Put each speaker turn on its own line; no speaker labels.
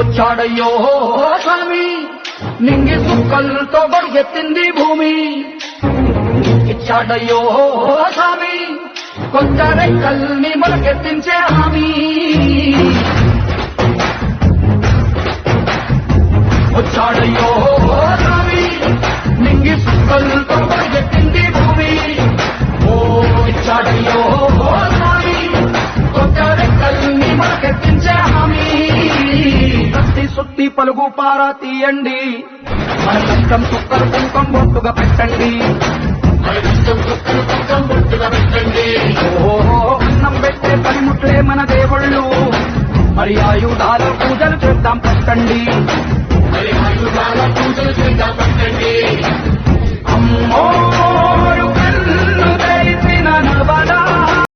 వచ్చాడయ్యో స్వామి నింగి సుక్కలతో గొడిగెత్తింది భూమి ఇచ్చాడయ్యో స్వామి కొత్త రెక్కల్ని మొలకెత్తించే హామీ వచ్చాడయ్యో స్వామి నింగి సుక్కలతో గొడిగెత్తింది భూమి ఓ ఇచ్చాడయ్యో స్వామి కొత్త రెక్కల్ని మొలకెత్తించే హామీ కత్తి సుత్తి పలుగు పారా తీయండి మన కష్టం సుక్కలు కుంకం బొట్టుగా పెట్టండి ఓహో అన్నం పెట్టే పనిముట్లే మన దేవుళ్ళు మరి ఆయుధాల పూజలు చేద్దాం పట్టండి